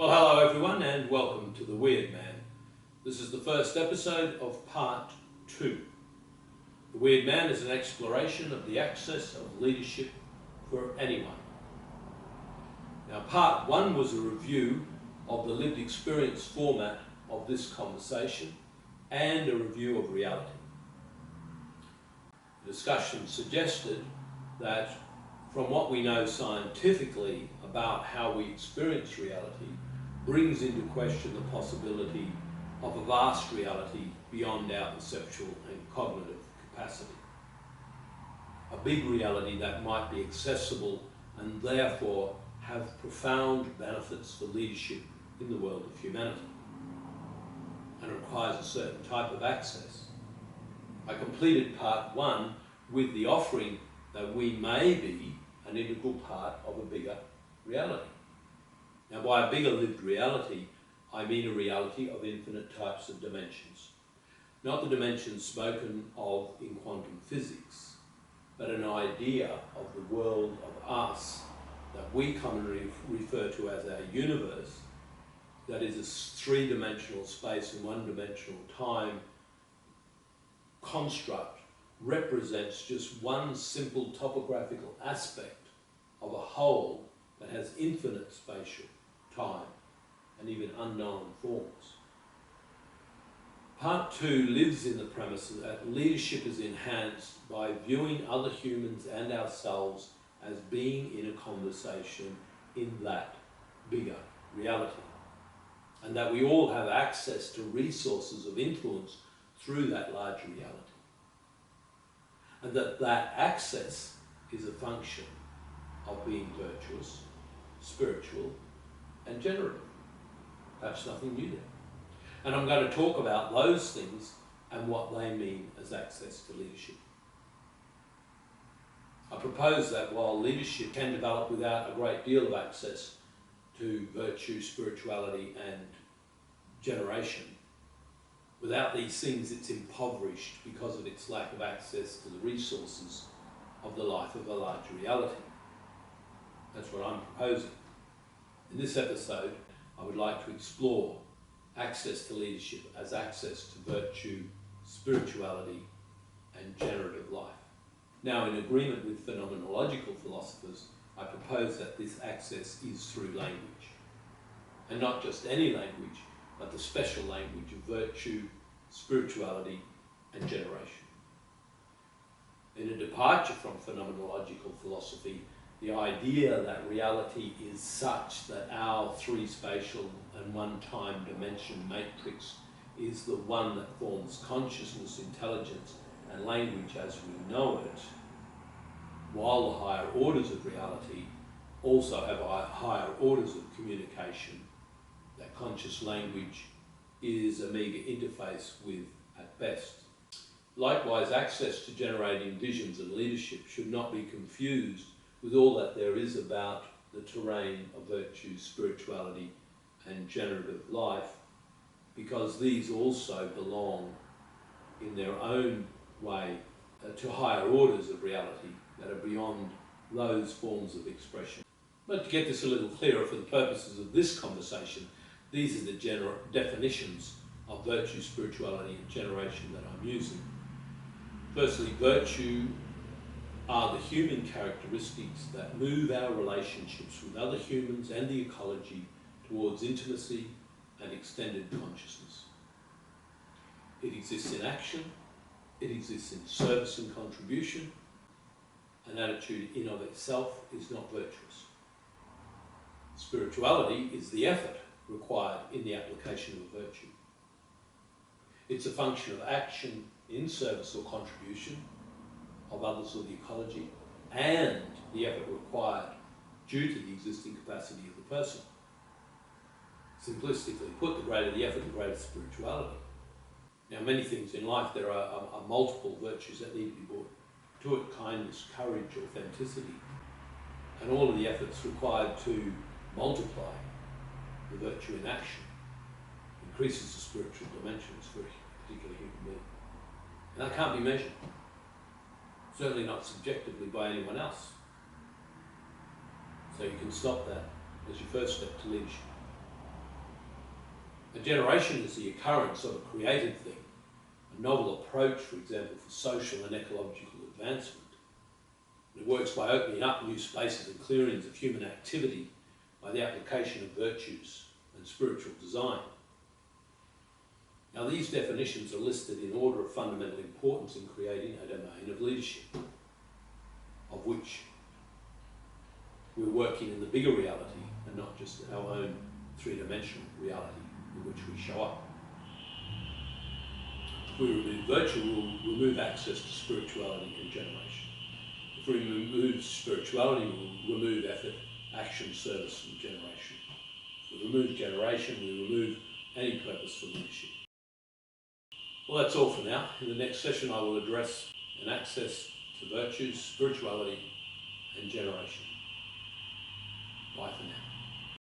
Well, hello everyone and welcome to The Weird Man. This is the first episode of part 2. The Weird Man is an exploration of the access of leadership for anyone. Now, part 1 was a review of the lived experience format of this conversation and a review of reality. The discussion suggested that from what we know scientifically about how we experience reality brings into question the possibility of a vast reality beyond our perceptual and cognitive capacity. A big reality that might be accessible and therefore have profound benefits for leadership in the world of humanity, and requires a certain type of access. I completed part 1 with the offering that we may be an integral part of a bigger reality. Now, by a bigger lived reality, I mean a reality of infinite types of dimensions. Not the dimensions spoken of in quantum physics, but an idea of the world of us that we commonly refer to as our universe, that is a three-dimensional space and one-dimensional time construct, represents just one simple topographical aspect of a whole that has infinite spatial, time, and even unknown forms. Part 2 lives in the premise that leadership is enhanced by viewing other humans and ourselves as being in a conversation in that bigger reality, and that we all have access to resources of influence through that larger reality. And that access is a function of being virtuous, spiritual, and generative. Perhaps nothing new there. And I'm going to talk about those things and what they mean as access to leadership. I propose that while leadership can develop without a great deal of access to virtue, spirituality, and generation, without these things it's impoverished because of its lack of access to the resources of the life of a larger reality. That's what I'm proposing. In this episode, I would like to explore access to leadership as access to virtue, spirituality, and generative life. Now, in agreement with phenomenological philosophers, I propose that this access is through language. And not just any language, but the special language of virtue, spirituality, and generation. In a departure from phenomenological philosophy, the idea that reality is such that our three spatial and one time dimension matrix is the one that forms consciousness, intelligence, and language as we know it, while the higher orders of reality also have higher orders of communication that conscious language is a meagre interface with at best. Likewise, access to generating visions and leadership should not be confused with all that there is about the terrain of virtue, spirituality, and generative life, because these also belong in their own way to higher orders of reality that are beyond those forms of expression. But to get this a little clearer for the purposes of this conversation, these are the definitions of virtue, spirituality, and generation that I'm using. Firstly, virtue are the human characteristics that move our relationships with other humans and the ecology towards intimacy and extended consciousness. It exists in action, it exists in service and contribution. An attitude in of itself is not virtuous. Spirituality is the effort required in the application of a virtue. It's a function of action in service or contribution of others or the ecology, and the effort required due to the existing capacity of the person. Simplistically put, the greater the effort, the greater spirituality. Now, many things in life, there are multiple virtues that need to be brought to it: kindness, courage, authenticity, and all of the efforts required to multiply the virtue in action increases the spiritual dimensions for a particular human being. And that can't be measured. Certainly not subjectively by anyone else. So you can stop that as your first step to leadership. generation is the occurrence of a created thing, a novel approach, for example, for social and ecological advancement. It works by opening up new spaces and clearings of human activity by the application of virtues and spiritual design. Now, these definitions are listed in order of fundamental importance in creating a domain of leadership, of which we're working in the bigger reality and not just our own three-dimensional reality in which we show up. If we remove virtue, we'll remove access to spirituality and generation. If we remove spirituality, we'll remove effort, action, service and generation. If we remove generation, we remove any purpose for leadership. Well, that's all for now. In the next session, I will address an access to virtues, spirituality and generation. Bye for now.